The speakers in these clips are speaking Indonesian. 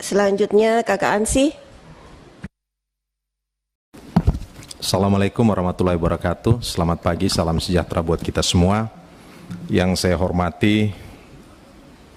Selanjutnya Kakak Ansih. Assalamualaikum warahmatullahi wabarakatuh. Selamat pagi, salam sejahtera buat kita semua. Yang saya hormati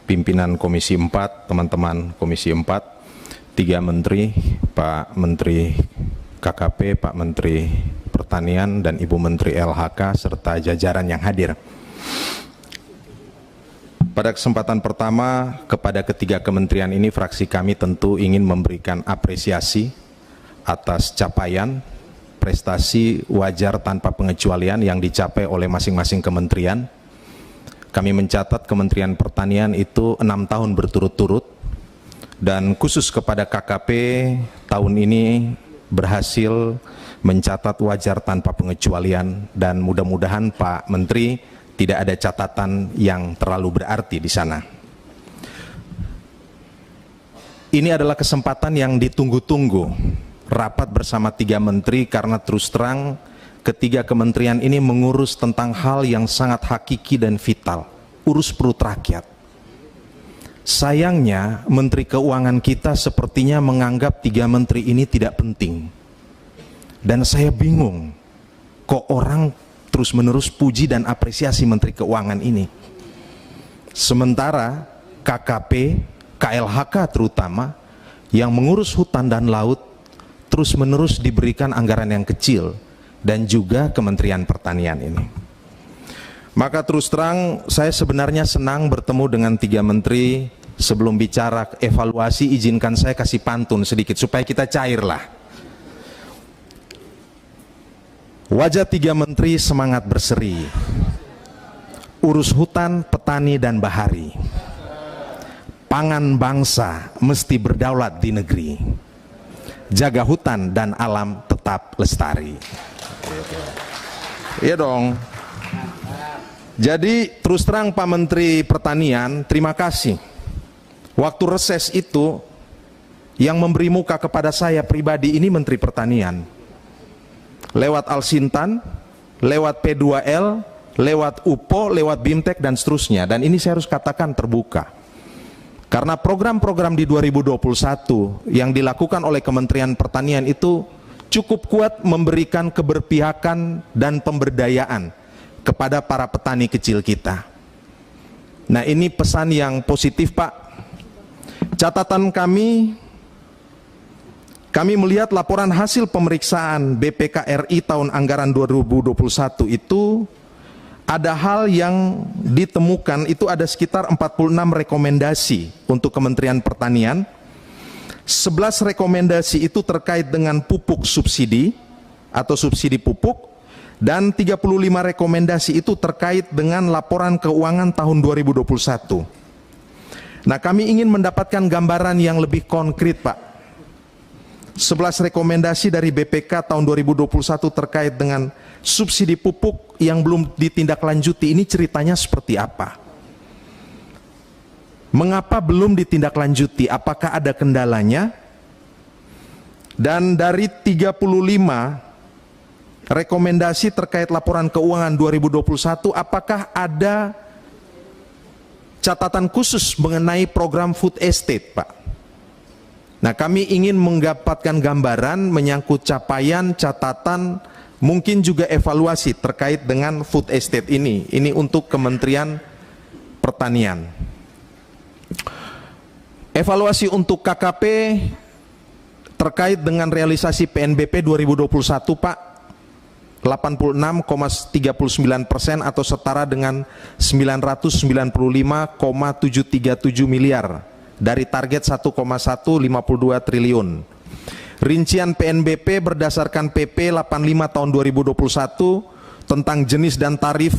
pimpinan Komisi 4, teman-teman Komisi 4, 3 Menteri, Pak Menteri KKP, Pak Menteri Pertanian, dan Ibu Menteri LHK, serta jajaran yang hadir. Pada kesempatan pertama, kepada ketiga kementerian ini, fraksi kami tentu ingin memberikan apresiasi atas capaian, prestasi wajar tanpa pengecualian yang dicapai oleh masing-masing kementerian. Kami mencatat Kementerian Pertanian itu 6 tahun berturut-turut, dan khusus kepada KKP tahun ini berhasil mencatat wajar tanpa pengecualian, dan mudah-mudahan Pak Menteri tidak ada catatan yang terlalu berarti di sana. Ini adalah kesempatan yang ditunggu-tunggu, rapat bersama 3 menteri, karena terus terang ketiga kementerian ini mengurus tentang hal yang sangat hakiki dan vital, urus perut rakyat. Sayangnya Menteri Keuangan kita sepertinya menganggap 3 menteri ini tidak penting. Dan saya bingung, kok orang terus-menerus puji dan apresiasi Menteri Keuangan ini. Sementara KKP, KLHK terutama, yang mengurus hutan dan laut, terus-menerus diberikan anggaran yang kecil, dan juga Kementerian Pertanian ini. Maka terus terang, saya sebenarnya senang bertemu dengan 3 menteri. Sebelum bicara evaluasi, izinkan saya kasih pantun sedikit, supaya kita cairlah. Wajah 3 menteri semangat berseri, urus hutan, petani, dan bahari. Pangan bangsa mesti berdaulat di negeri, jaga hutan dan alam tetap lestari. Iya dong. Jadi terus terang Pak Menteri Pertanian, terima kasih. Waktu reses itu yang memberi muka kepada saya pribadi ini Menteri Pertanian. Lewat Alsintan, lewat P2L, lewat UPO, lewat BIMTEK, dan seterusnya. Dan ini saya harus katakan terbuka. Karena program-program di 2021 yang dilakukan oleh Kementerian Pertanian itu cukup kuat memberikan keberpihakan dan pemberdayaan kepada para petani kecil kita. Nah, ini pesan yang positif, Pak. Catatan kami melihat laporan hasil pemeriksaan BPK RI tahun anggaran 2021 itu ada hal yang ditemukan, itu ada sekitar 46 rekomendasi untuk Kementerian Pertanian. 11 rekomendasi itu terkait dengan pupuk subsidi atau subsidi pupuk, dan 35 rekomendasi itu terkait dengan laporan keuangan tahun 2021. Nah, kami ingin mendapatkan gambaran yang lebih konkret, Pak. 11 rekomendasi dari BPK tahun 2021 terkait dengan subsidi pupuk yang belum ditindaklanjuti, ini ceritanya seperti apa? Mengapa belum ditindaklanjuti? Apakah ada kendalanya? Dan dari 35 rekomendasi terkait laporan keuangan 2021, apakah ada catatan khusus mengenai program food estate, Pak? Nah, kami ingin mendapatkan gambaran menyangkut capaian, catatan, mungkin juga evaluasi terkait dengan food estate ini. Ini untuk Kementerian Pertanian. Evaluasi untuk KKP terkait dengan realisasi PNBP 2021, Pak, 86,39% atau setara dengan 995,737 miliar. Dari target 1,152 triliun. Rincian PNBP berdasarkan PP 85 tahun 2021 tentang jenis dan tarif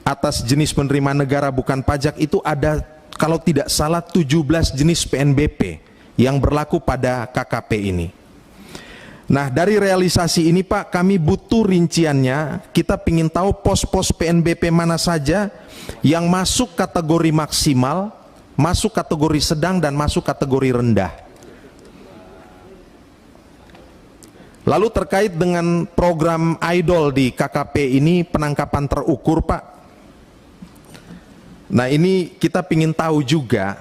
atas jenis penerima negara bukan pajak itu ada, kalau tidak salah, 17 jenis PNBP yang berlaku pada KKP ini. Nah, dari realisasi ini, Pak, kami butuh rinciannya. Kita ingin tahu pos-pos PNBP mana saja yang masuk kategori maksimal, masuk kategori sedang, dan masuk kategori rendah. Lalu terkait dengan program idol di KKP ini, penangkapan terukur, Pak. Nah, ini kita ingin tahu juga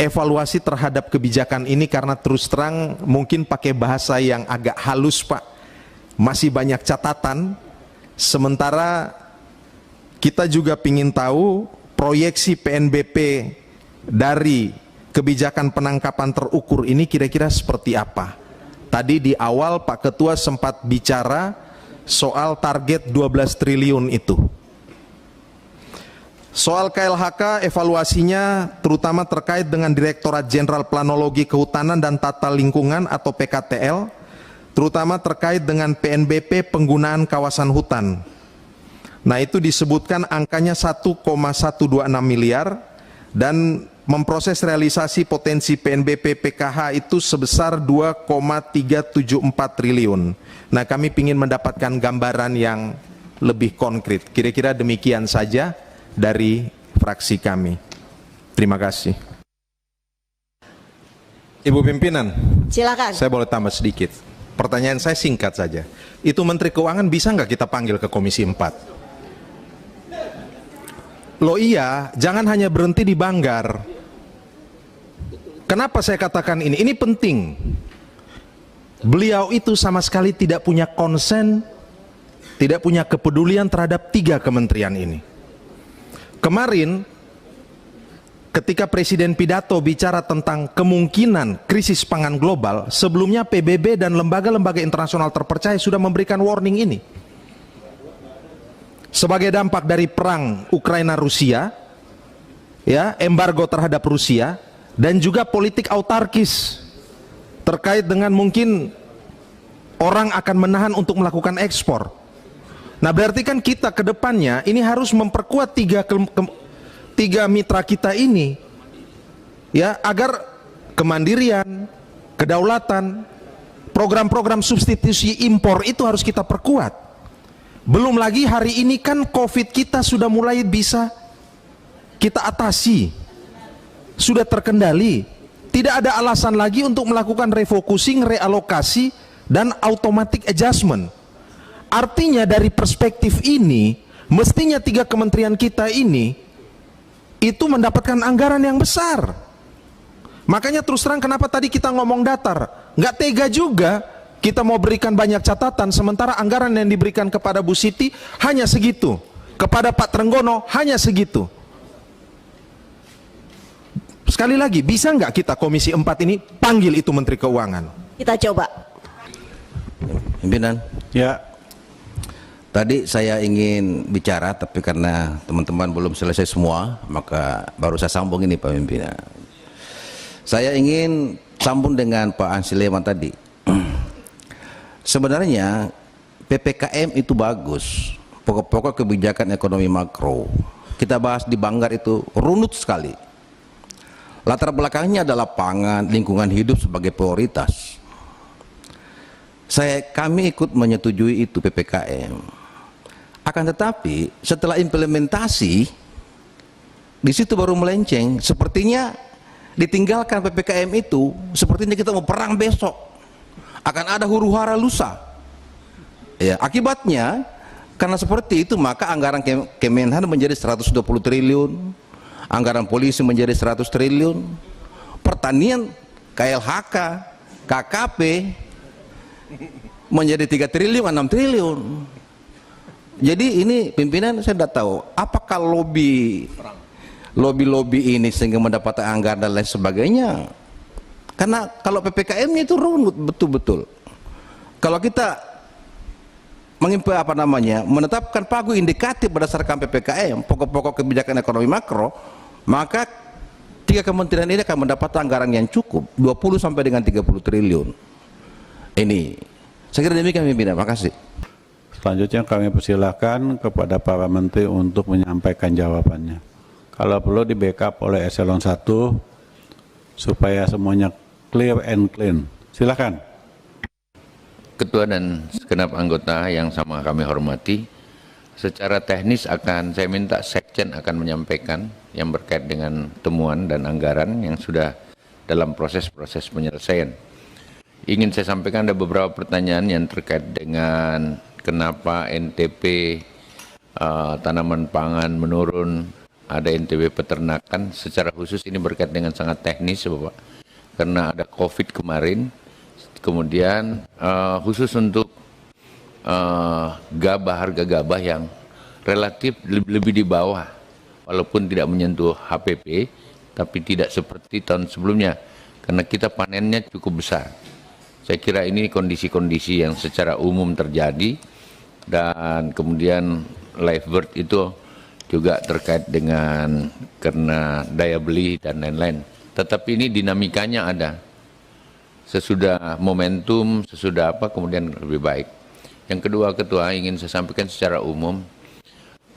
evaluasi terhadap kebijakan ini karena terus terang mungkin pakai bahasa yang agak halus Pak, masih banyak catatan, sementara kita juga ingin tahu proyeksi PNBP dari kebijakan penangkapan terukur ini kira-kira seperti apa. Tadi di awal Pak Ketua sempat bicara soal target 12 triliun itu. Soal KLHK evaluasinya terutama terkait dengan Direktorat Jenderal Planologi Kehutanan dan Tata Lingkungan atau PKTL, terutama terkait dengan PNBP penggunaan kawasan hutan. Nah itu disebutkan angkanya 1,126 miliar dan memproses realisasi potensi PNBP PKH itu sebesar 2,374 triliun. Nah kami ingin mendapatkan gambaran yang lebih konkret. Kira-kira demikian saja dari fraksi kami. Terima kasih. Ibu Pimpinan, Silakan. saya boleh tambah sedikit. Pertanyaan saya singkat saja. Itu Menteri Keuangan bisa nggak kita panggil ke Komisi 4? Loh iya, jangan hanya berhenti di Banggar. Kenapa saya katakan ini? Ini penting. Beliau itu sama sekali tidak punya konsen, tidak punya kepedulian terhadap 3 kementerian ini. Kemarin ketika Presiden pidato bicara tentang kemungkinan krisis pangan global, sebelumnya PBB dan lembaga-lembaga internasional terpercaya sudah memberikan warning ini. Sebagai dampak dari perang Ukraina-Rusia, ya, embargo terhadap Rusia, dan juga politik autarkis terkait dengan mungkin orang akan menahan untuk melakukan ekspor. Nah berarti kan kita ke depannya ini harus memperkuat tiga mitra kita ini, ya, agar kemandirian, kedaulatan, program-program substitusi impor itu harus kita perkuat. Belum lagi hari ini kan COVID kita sudah mulai bisa kita atasi, sudah terkendali, tidak ada alasan lagi untuk melakukan refocusing, realokasi, dan automatic adjustment. Artinya dari perspektif ini, mestinya 3 kementerian kita ini itu mendapatkan anggaran yang besar. Makanya terus terang kenapa tadi kita ngomong datar, nggak tega juga kita mau berikan banyak catatan, sementara anggaran yang diberikan kepada Bu Siti hanya segitu, kepada Pak Trenggono hanya segitu. Sekali lagi, bisa nggak kita Komisi 4 ini panggil itu Menteri Keuangan? Kita coba. Pimpinan, Ya, tadi saya ingin bicara tapi karena teman-teman belum selesai semua, maka baru saya sambung ini Pak Pimpinan. Saya ingin sambung dengan Pak Ansi Leman tadi. Sebenarnya PPKM itu bagus, pokok-pokok kebijakan ekonomi makro. Kita bahas di Banggar itu runut sekali. Latar belakangnya adalah pangan, lingkungan hidup sebagai prioritas. Kami ikut menyetujui itu PPKM. Akan tetapi setelah implementasi di situ baru melenceng. Sepertinya ditinggalkan PPKM itu, sepertinya kita mau perang besok. Akan ada huru-hara lusa. Ya, akibatnya karena seperti itu maka anggaran Kemenhan menjadi 120 triliun, anggaran polisi menjadi 100 triliun, pertanian, KLHK, KKP menjadi 3 triliun, 6 triliun. Jadi ini pimpinan saya tidak tahu apakah lobby ini sehingga mendapat anggaran dan lain sebagainya. Karena kalau PPKM-nya itu runut betul-betul. Kalau kita menetapkan pagu indikatif berdasarkan PPKM, pokok-pokok kebijakan ekonomi makro, maka 3 kementerian ini akan mendapat anggaran yang cukup 20 sampai dengan 30 triliun. Ini saya kira demikian pimpinan. Makasih. selanjutnya kami persilahkan kepada para menteri untuk menyampaikan jawabannya. Kalau perlu di backup oleh eselon 1 supaya semuanya clear and clean. Silakan. Ketua dan segenap anggota yang sama kami hormati, secara teknis saya minta Sekjen akan menyampaikan yang berkait dengan temuan dan anggaran yang sudah dalam proses penyelesaian. Ingin saya sampaikan ada beberapa pertanyaan yang terkait dengan kenapa NTP tanaman pangan menurun, ada NTB peternakan, secara khusus ini berkait dengan sangat teknis Bapak, karena ada COVID kemarin, kemudian khusus untuk harga gabah yang relatif lebih di bawah, walaupun tidak menyentuh HPP, tapi tidak seperti tahun sebelumnya, karena kita panennya cukup besar. Saya kira ini kondisi-kondisi yang secara umum terjadi, dan kemudian live bird itu juga terkait dengan karena daya beli dan lain-lain. Tetapi ini dinamikanya ada. Sesudah momentum, sesudah apa, kemudian lebih baik. Yang kedua, Ketua, ingin saya sampaikan secara umum,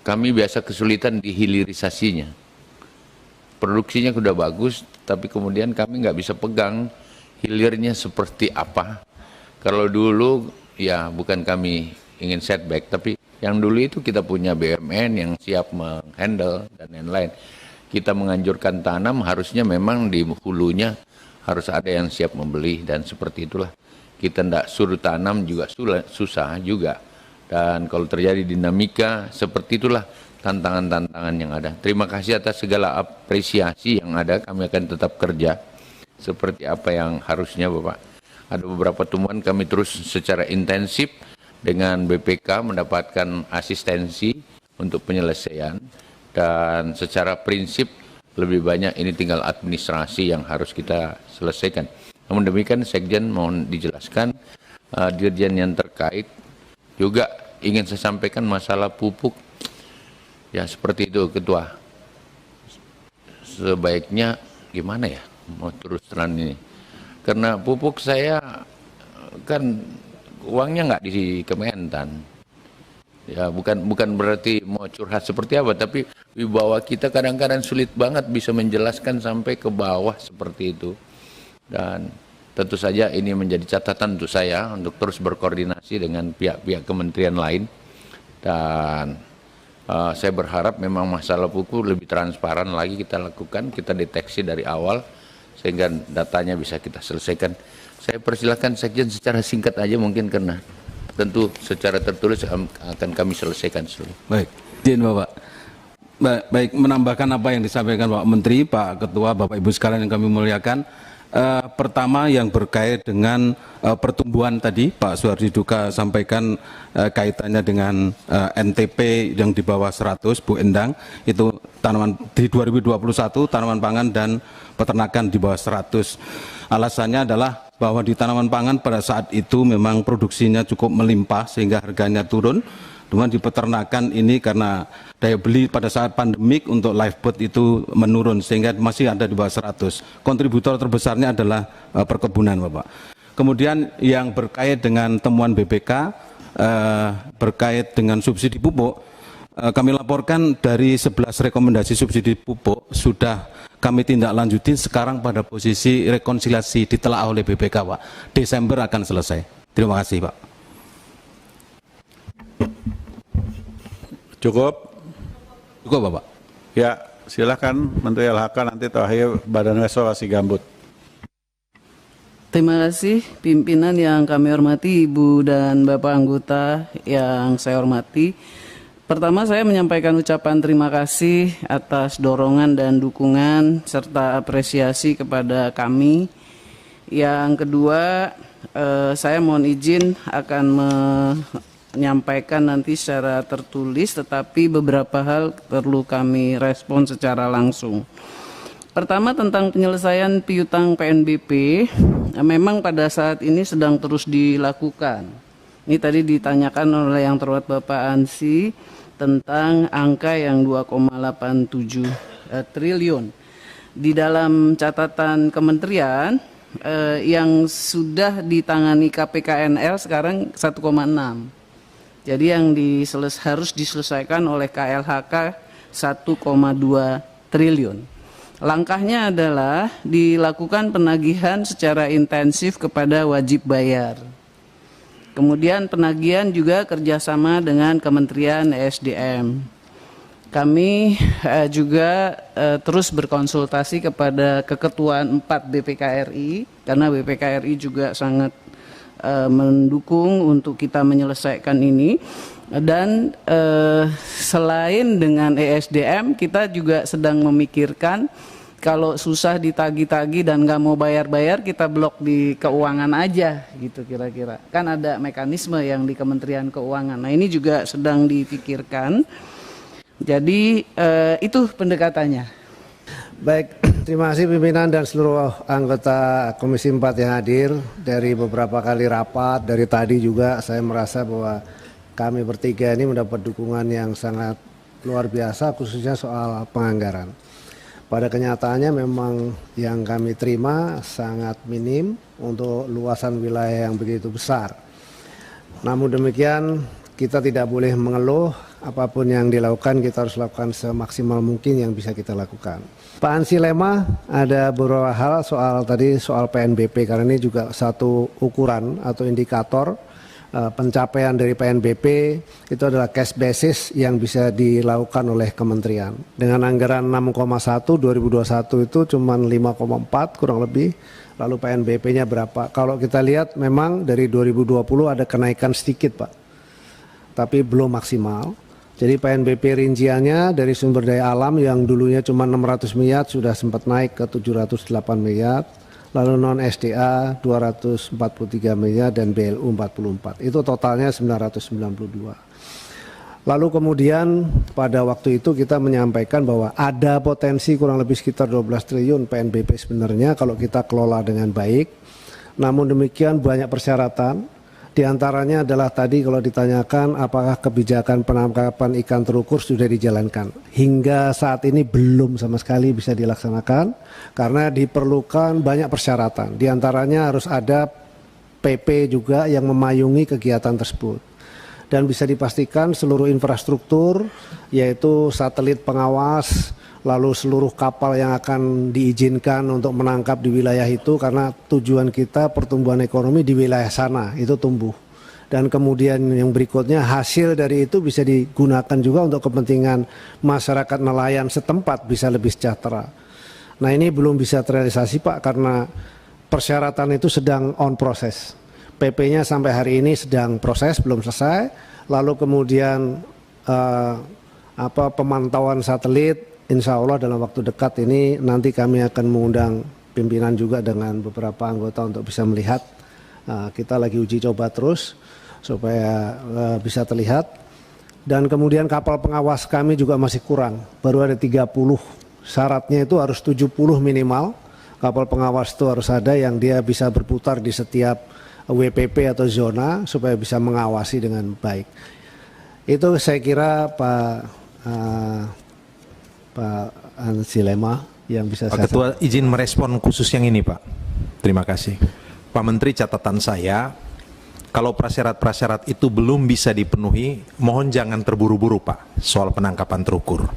kami biasa kesulitan di hilirisasinya. Produksinya sudah bagus, tapi kemudian kami nggak bisa pegang hilirnya seperti apa. Kalau dulu, ya bukan kami ingin setback, tapi yang dulu itu kita punya BUMN yang siap menghandle dan lain-lain. Kita menganjurkan tanam, harusnya memang di hulunya harus ada yang siap membeli, dan seperti itulah. Kita tidak suruh tanam juga susah juga. Dan kalau terjadi dinamika, seperti itulah tantangan-tantangan yang ada. Terima kasih atas segala apresiasi yang ada, kami akan tetap kerja seperti apa yang harusnya Bapak. Ada beberapa temuan kami terus secara intensif dengan BPK mendapatkan asistensi untuk penyelesaian, dan secara prinsip lebih banyak ini tinggal administrasi yang harus kita selesaikan. Namun demikian Sekjen mohon dijelaskan, dirjen yang terkait juga ingin saya sampaikan masalah pupuk, ya seperti itu Ketua. Sebaiknya gimana ya mau terus terang ini, karena pupuk saya kan uangnya nggak di Kementan, ya bukan berarti mau curhat seperti apa, tapi wibawa kita kadang-kadang sulit banget bisa menjelaskan sampai ke bawah seperti itu. Dan tentu saja ini menjadi catatan untuk saya untuk terus berkoordinasi dengan pihak-pihak kementerian lain, dan saya berharap memang masalah pupuk lebih transparan lagi kita lakukan, kita deteksi dari awal sehingga datanya bisa kita selesaikan. Saya persilakan Sekjen secara singkat aja mungkin, karena tentu secara tertulis akan kami selesaikan seluruh. Baik, izin Bapak. Baik, menambahkan apa yang disampaikan Pak Menteri, Pak Ketua, Bapak Ibu sekalian yang kami muliakan. Pertama yang berkait dengan pertumbuhan tadi, Pak Suhardi Duka sampaikan kaitannya dengan NTP yang di bawah 100, Bu Endang, itu tanaman di 2021 tanaman pangan dan peternakan di bawah 100. Alasannya adalah bahwa di tanaman pangan pada saat itu memang produksinya cukup melimpah sehingga harganya turun. Cuman di peternakan ini karena daya beli pada saat pandemik untuk live bird itu menurun sehingga masih ada di bawah 100. Kontributor terbesarnya adalah perkebunan, Bapak. Kemudian yang berkait dengan temuan BPK berkait dengan subsidi pupuk, kami laporkan dari 11 rekomendasi subsidi pupuk sudah kami tindak lanjuti sekarang pada posisi rekonsiliasi ditelaah oleh BPK, Pak. Desember akan selesai. Terima kasih, Pak. Cukup? Cukup, Bapak. Ya, silakan Menteri LHK nanti terakhir Badan Restorasi Gambut. Terima kasih pimpinan yang kami hormati, Ibu dan Bapak anggota yang saya hormati. Pertama saya menyampaikan ucapan terima kasih atas dorongan dan dukungan serta apresiasi kepada kami. Yang kedua, saya mohon izin akan menyampaikan nanti secara tertulis, tetapi beberapa hal perlu kami respon secara langsung. Pertama tentang penyelesaian piutang PNBP, memang pada saat ini sedang terus dilakukan. Ini tadi ditanyakan oleh yang terhormat Bapak Ansi tentang angka yang 2,87 triliun. Di dalam catatan kementerian yang sudah ditangani KPKNL sekarang 1,6. Jadi yang harus diselesaikan oleh KLHK 1,2 triliun. Langkahnya adalah dilakukan penagihan secara intensif kepada wajib bayar. Kemudian penagihan juga kerjasama dengan Kementerian ESDM. Kami juga terus berkonsultasi kepada Keketuaan 4 BPKRI, karena BPKRI juga sangat mendukung untuk kita menyelesaikan ini. Dan selain dengan ESDM, kita juga sedang memikirkan kalau susah ditagi-tagi dan nggak mau bayar-bayar, kita blok di keuangan aja gitu kira-kira. Kan ada mekanisme yang di Kementerian Keuangan. Nah ini juga sedang dipikirkan. Jadi itu pendekatannya. Baik, terima kasih pimpinan dan seluruh anggota Komisi 4 yang hadir. Dari beberapa kali rapat, dari tadi juga saya merasa bahwa kami bertiga ini mendapat dukungan yang sangat luar biasa, khususnya soal penganggaran. Pada kenyataannya memang yang kami terima sangat minim untuk luasan wilayah yang begitu besar. Namun demikian kita tidak boleh mengeluh, apapun yang dilakukan kita harus lakukan semaksimal mungkin yang bisa kita lakukan. Pak Ansi Lema, ada beberapa hal soal PNBP, karena ini juga satu ukuran atau indikator pencapaian dari PNBP itu adalah cash basis yang bisa dilakukan oleh kementerian. Dengan anggaran 6,1 2021 itu cuma 5,4 kurang lebih. Lalu PNBP-nya berapa? Kalau kita lihat memang dari 2020 ada kenaikan sedikit Pak, tapi belum maksimal. Jadi PNBP rinciannya dari sumber daya alam yang dulunya cuma 600 miliar sudah sempat naik ke 708 miliar. Lalu non SDA 243 miliar dan BLU 44. Itu totalnya 992. Lalu kemudian pada waktu itu kita menyampaikan bahwa ada potensi kurang lebih sekitar 12 triliun PNBP sebenarnya kalau kita kelola dengan baik. Namun demikian banyak persyaratan. Di antaranya adalah tadi kalau ditanyakan apakah kebijakan penangkapan ikan terukur sudah dijalankan. Hingga saat ini belum sama sekali bisa dilaksanakan karena diperlukan banyak persyaratan. Di antaranya harus ada PP juga yang memayungi kegiatan tersebut. Dan bisa dipastikan seluruh infrastruktur yaitu satelit pengawas, lalu seluruh kapal yang akan diizinkan untuk menangkap di wilayah itu, karena tujuan kita pertumbuhan ekonomi di wilayah sana itu tumbuh. Dan kemudian yang berikutnya hasil dari itu bisa digunakan juga untuk kepentingan masyarakat nelayan setempat bisa lebih sejahtera. Nah ini belum bisa terrealisasi Pak karena persyaratan itu sedang on proses. PP-nya sampai hari ini sedang proses, belum selesai. Lalu kemudian pemantauan satelit, insya Allah dalam waktu dekat ini nanti kami akan mengundang pimpinan juga dengan beberapa anggota untuk bisa melihat. Kita lagi uji coba terus supaya bisa terlihat. Dan kemudian kapal pengawas kami juga masih kurang, baru ada 30. Syaratnya itu harus 70 minimal. Kapal pengawas itu harus ada yang dia bisa berputar di setiap WPP atau zona supaya bisa mengawasi dengan baik. Itu saya kira Pak Ansi Lema yang bisa Pak Ketua izin merespon khusus yang ini Pak. Terima kasih. Pak Menteri, catatan saya kalau prasyarat-prasyarat itu belum bisa dipenuhi, mohon jangan terburu-buru Pak soal penangkapan terukur.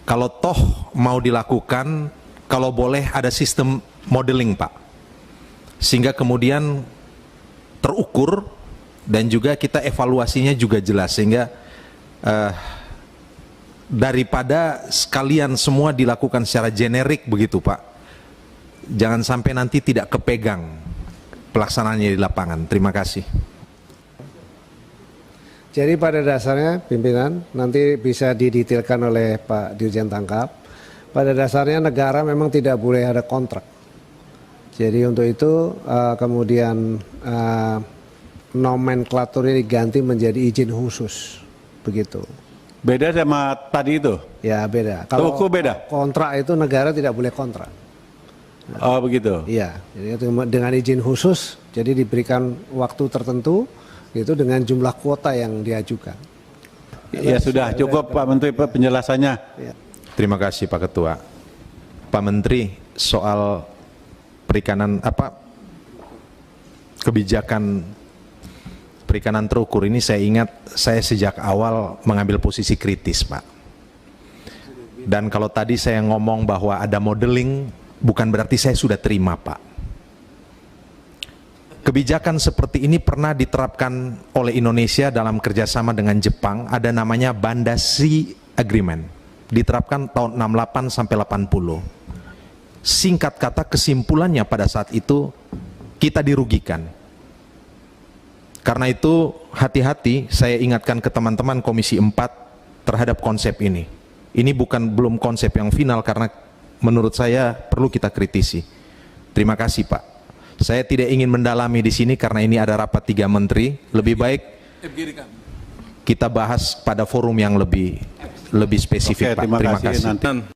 Kalau toh mau dilakukan, kalau boleh ada sistem modeling Pak, sehingga kemudian terukur dan juga kita evaluasinya juga jelas, sehingga daripada sekalian semua dilakukan secara generik begitu Pak, jangan sampai nanti tidak kepegang pelaksanaannya di lapangan. Terima kasih. Jadi pada dasarnya pimpinan nanti bisa didetailkan oleh Pak Dirjen Tangkap. Pada dasarnya negara memang tidak boleh ada kontrak. Jadi untuk itu kemudian nomenklaturnya diganti menjadi izin khusus, begitu. Beda sama tadi itu? Ya beda. Kalau beda? Kontrak itu negara tidak boleh kontrak. Oh begitu? Iya, jadi dengan izin khusus, jadi diberikan waktu tertentu, itu dengan jumlah kuota yang diajukan. Ya sudah cukup Pak Menteri penjelasannya. Ya. Terima kasih Pak Ketua. Pak Menteri, soal perikanan kebijakan perikanan terukur ini saya ingat saya sejak awal mengambil posisi kritis Pak. Dan kalau tadi saya ngomong bahwa ada modeling, bukan berarti saya sudah terima Pak. Kebijakan seperti ini pernah diterapkan oleh Indonesia dalam kerjasama dengan Jepang, ada namanya Banda Sea Agreement, diterapkan tahun 68 sampai 80. Singkat kata kesimpulannya pada saat itu kita dirugikan. Karena itu hati-hati, saya ingatkan ke teman-teman Komisi 4 terhadap konsep ini. Ini belum konsep yang final karena menurut saya perlu kita kritisi. Terima kasih Pak. Saya tidak ingin mendalami di sini karena ini ada rapat 3 menteri. Lebih baik kita bahas pada forum yang lebih spesifik Pak. Terima kasih. Nanti